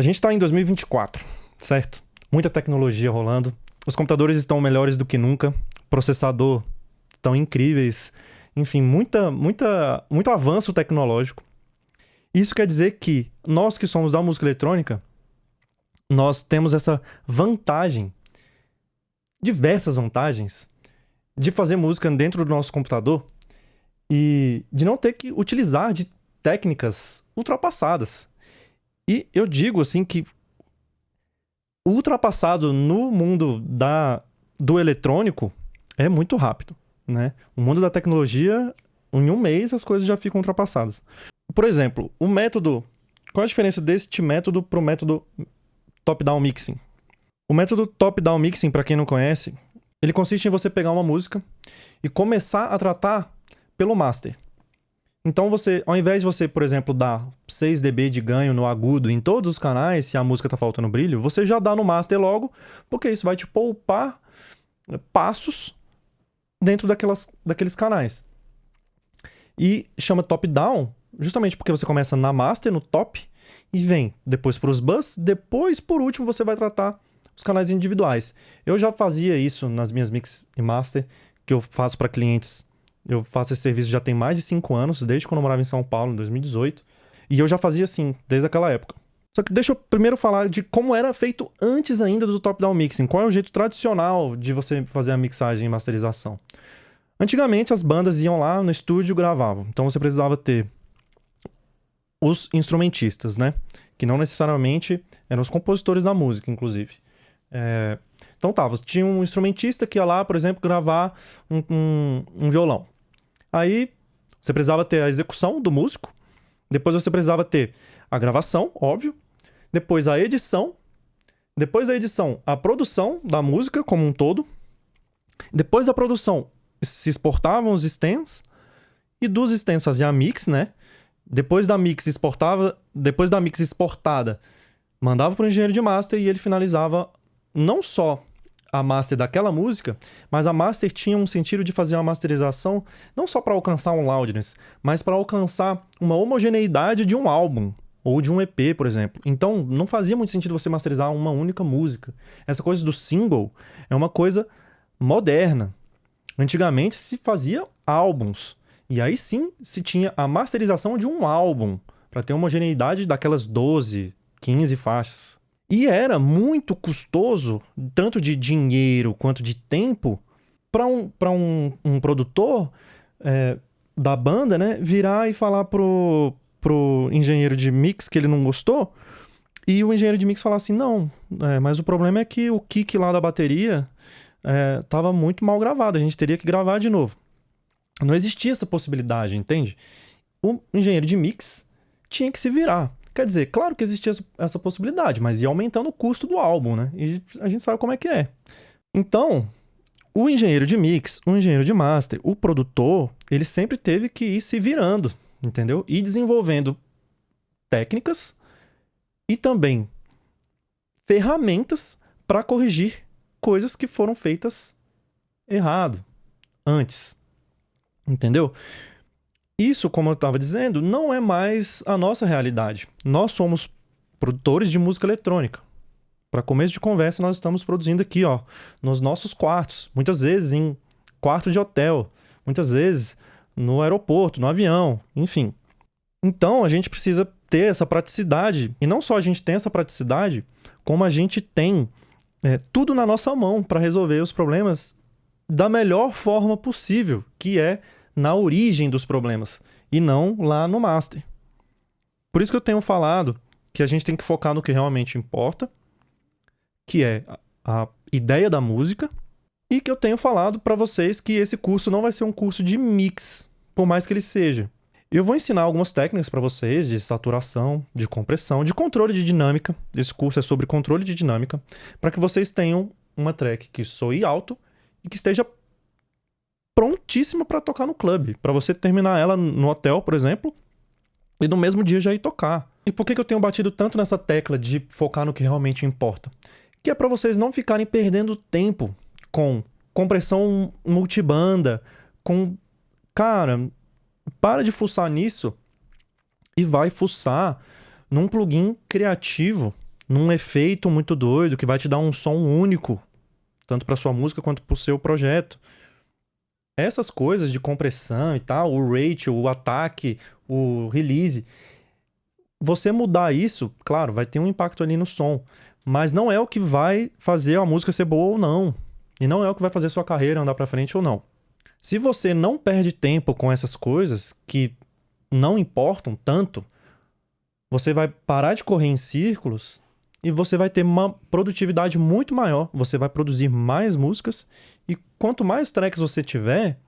A gente está em 2024, certo? Muita tecnologia rolando. Os computadores estão melhores do que nunca. Processador estão incríveis. Enfim, muito avanço tecnológico. Isso quer dizer que nós que somos da música eletrônica, nós temos essa vantagem, diversas vantagens, de fazer música dentro do nosso computador e de não ter que utilizar de técnicas ultrapassadas. E eu digo assim que o ultrapassado no mundo do eletrônico é muito rápido, né? O mundo da tecnologia, em um mês as coisas já ficam ultrapassadas. Por exemplo, o método... Qual a diferença deste método para o método top-down mixing? O método top-down mixing, para quem não conhece, ele consiste em você pegar uma música e começar a tratar pelo master. Então você, ao invés de você, por exemplo, dar 6 dB de ganho no agudo em todos os canais, se a música tá faltando brilho, você já dá no master logo, porque isso vai te poupar passos dentro daqueles canais. E chama top-down justamente porque você começa na master, no top, e vem depois para os bus, depois, por último, você vai tratar os canais individuais. Eu já fazia isso nas minhas mix e master, que eu faço para clientes. Eu faço esse serviço já tem mais de 5 anos, desde quando eu morava em São Paulo, em 2018. E eu já fazia assim, desde aquela época. Só que deixa eu primeiro falar de como era feito antes ainda do top-down mixing. Qual é o jeito tradicional de você fazer a mixagem e masterização? Antigamente, as bandas iam lá no estúdio e gravavam. Então, você precisava ter os instrumentistas, né? Que não necessariamente eram os compositores da música, inclusive. Então, tinha um instrumentista que ia lá, por exemplo, gravar um violão. Aí, você precisava ter a execução do músico. Depois você precisava ter a gravação, óbvio. Depois a edição. Depois da edição, a produção da música como um todo. Depois da produção, se exportavam os stems. E dos stems fazia a mix, né? Depois da mix exportada, mandava para o engenheiro de master e ele finalizava não só a master daquela música, mas a master tinha um sentido de fazer uma masterização não só para alcançar um loudness, mas para alcançar uma homogeneidade de um álbum ou de um EP, por exemplo. Então, não fazia muito sentido você masterizar uma única música. Essa coisa do single é uma coisa moderna. Antigamente se fazia álbuns, e aí sim se tinha a masterização de um álbum, para ter homogeneidade daquelas 12, 15 faixas. E era muito custoso, tanto de dinheiro quanto de tempo, para um produtor da banda, né, virar e falar pro engenheiro de mix que ele não gostou, e o engenheiro de mix falar assim, não, mas o problema é que o kick lá da bateria estava muito mal gravado, a gente teria que gravar de novo. Não existia essa possibilidade, entende? O engenheiro de mix tinha que se virar. Quer dizer, claro que existia essa possibilidade, mas ia aumentando o custo do álbum, né? E a gente sabe como é que é. Então, o engenheiro de mix, o engenheiro de master, o produtor, ele sempre teve que ir se virando, entendeu? E desenvolvendo técnicas e também ferramentas para corrigir coisas que foram feitas errado antes, entendeu? Isso, como eu estava dizendo, não é mais a nossa realidade. Nós somos produtores de música eletrônica. Para começo de conversa, nós estamos produzindo aqui, ó, nos nossos quartos. Muitas vezes em quarto de hotel. Muitas vezes no aeroporto, no avião, enfim. Então, a gente precisa ter essa praticidade. E não só a gente tem essa praticidade, como a gente tem tudo na nossa mão para resolver os problemas da melhor forma possível, que é na origem dos problemas, e não lá no master. Por isso que eu tenho falado que a gente tem que focar no que realmente importa, que é a ideia da música, e que eu tenho falado para vocês que esse curso não vai ser um curso de mix, por mais que ele seja. Eu vou ensinar algumas técnicas para vocês de saturação, de compressão, de controle de dinâmica. Esse curso é sobre controle de dinâmica, para que vocês tenham uma track que soe alto e que esteja prontíssima para tocar no clube, para você terminar ela no hotel, por exemplo, e no mesmo dia já ir tocar. E por que eu tenho batido tanto nessa tecla de focar no que realmente importa? Que é para vocês não ficarem perdendo tempo com compressão multibanda, com... Cara, para de fuçar nisso e vai fuçar num plugin criativo num efeito muito doido que vai te dar um som único, tanto para sua música quanto para o seu projeto. Essas coisas de compressão e tal, o rate, o ataque, o release, você mudar isso, claro, vai ter um impacto ali no som, mas não é o que vai fazer a música ser boa ou não. E não é o que vai fazer sua carreira andar para frente ou não. Se você não perde tempo com essas coisas que não importam tanto, você vai parar de correr em círculos e você vai ter uma produtividade muito maior. Você vai produzir mais músicas e quanto mais tracks você tiver,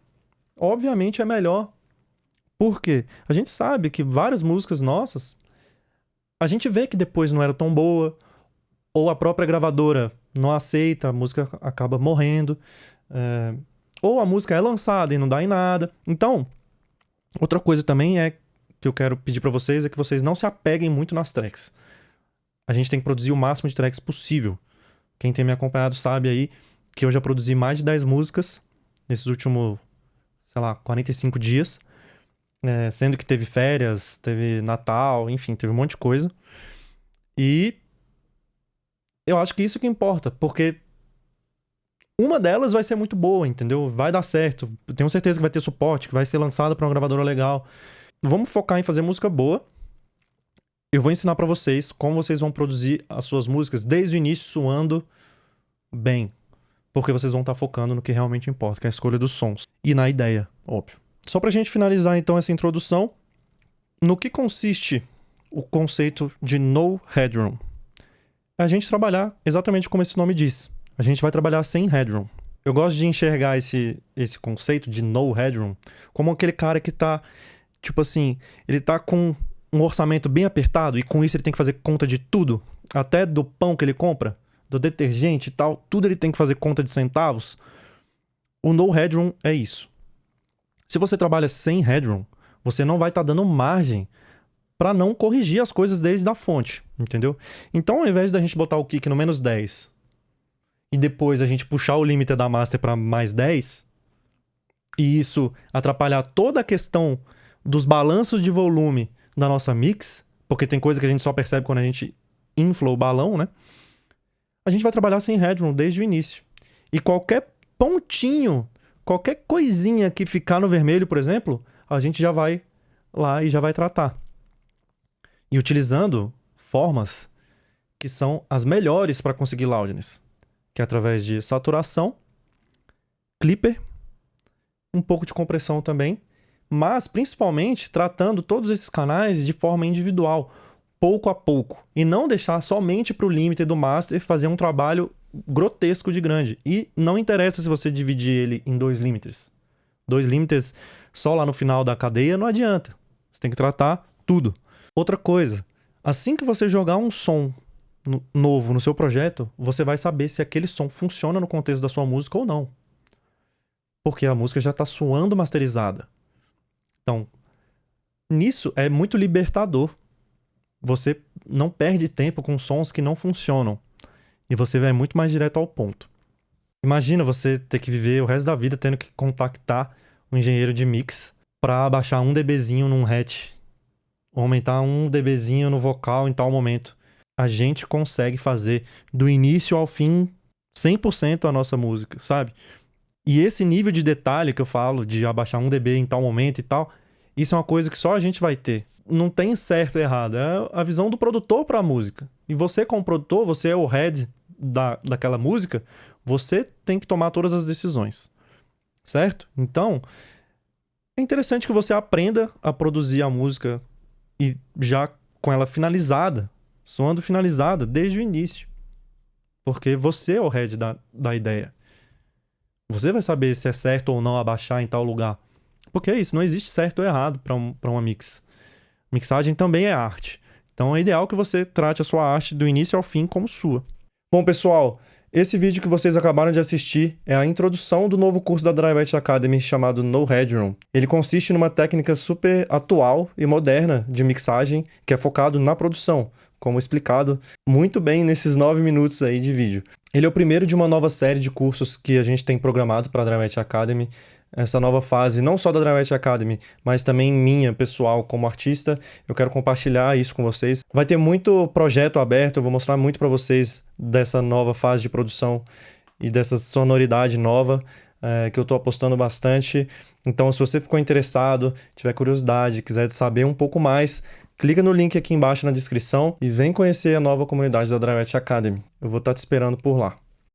obviamente é melhor. Por quê? A gente sabe que várias músicas nossas, a gente vê que depois não era tão boa, ou a própria gravadora não aceita, a música acaba morrendo, ou a música é lançada e não dá em nada. Então, outra coisa também que eu quero pedir pra vocês é que vocês não se apeguem muito nas tracks. A gente tem que produzir o máximo de tracks possível. Quem tem me acompanhado sabe aí que eu já produzi mais de 10 músicas nesses últimos, 45 dias. Sendo que teve férias, teve Natal, enfim, teve um monte de coisa. E eu acho que isso que importa, porque uma delas vai ser muito boa, entendeu? Vai dar certo. Eu tenho certeza que vai ter suporte, que vai ser lançada pra uma gravadora legal. Vamos focar em fazer música boa. Eu vou ensinar pra vocês como vocês vão produzir as suas músicas desde o início soando bem. Porque vocês vão estar focando no que realmente importa, que é a escolha dos sons. E na ideia, óbvio. Só pra gente finalizar então essa introdução, no que consiste o conceito de no headroom? A gente trabalhar exatamente como esse nome diz. A gente vai trabalhar sem headroom. Eu gosto de enxergar esse conceito de no headroom como aquele cara que tá, tipo assim, ele tá com um orçamento bem apertado e com isso ele tem que fazer conta de tudo, até do pão que ele compra, do detergente e tal, tudo ele tem que fazer conta de centavos. O no headroom é isso. Se você trabalha sem headroom, você não vai estar dando margem para não corrigir as coisas desde a fonte, entendeu? Então, ao invés da gente botar o kick no menos 10 e depois a gente puxar o limiter da master para mais 10, e isso atrapalhar toda a questão dos balanços de volume da nossa mix, porque tem coisa que a gente só percebe quando a gente infla o balão, né? A gente vai trabalhar sem headroom desde o início. E qualquer pontinho, qualquer coisinha que ficar no vermelho, por exemplo, a gente já vai lá e já vai tratar. E utilizando formas que são as melhores para conseguir loudness, que é através de saturação, clipper, um pouco de compressão também, mas principalmente tratando todos esses canais de forma individual, pouco a pouco, e não deixar somente para o limiter do master fazer um trabalho grotesco de grande. E não interessa se você dividir ele em 2 limiters. 2 limiters só lá no final da cadeia não adianta. Você tem que tratar tudo. Outra coisa, assim que você jogar um som novo no seu projeto, você vai saber se aquele som funciona no contexto da sua música ou não. Porque a música já está soando masterizada. Então, nisso é muito libertador. Você não perde tempo com sons que não funcionam. E você vai muito mais direto ao ponto. Imagina você ter que viver o resto da vida tendo que contactar um engenheiro de mix para abaixar 1 dBzinho num hatch, ou aumentar 1 dBzinho no vocal em tal momento. A gente consegue fazer do início ao fim 100% a nossa música, sabe? E esse nível de detalhe que eu falo, de abaixar 1 dB em tal momento e tal, isso é uma coisa que só a gente vai ter. Não tem certo ou errado, é a visão do produtor para a música. E você como produtor, você é o head daquela música, você tem que tomar todas as decisões, certo? Então, é interessante que você aprenda a produzir a música e já com ela finalizada, soando finalizada desde o início. Porque você é o head da ideia. Você vai saber se é certo ou não abaixar em tal lugar. Porque é isso, não existe certo ou errado para uma mix. Mixagem também é arte. Então é ideal que você trate a sua arte do início ao fim como sua. Bom, pessoal, esse vídeo que vocês acabaram de assistir é a introdução do novo curso da Dry Academy chamado No Headroom. Ele consiste numa técnica super atual e moderna de mixagem que é focado na produção, como explicado muito bem nesses 9 minutos aí de vídeo. Ele é o primeiro de uma nova série de cursos que a gente tem programado para a Dry Academy. essa nova fase, não só da Drawet Academy, mas também minha, pessoal, como artista. Eu quero compartilhar isso com vocês. Vai ter muito projeto aberto, eu vou mostrar muito para vocês dessa nova fase de produção e dessa sonoridade nova, que eu tô apostando bastante. Então, se você ficou interessado, tiver curiosidade, quiser saber um pouco mais, clica no link aqui embaixo na descrição e vem conhecer a nova comunidade da Drawet Academy. Eu vou estar te esperando por lá.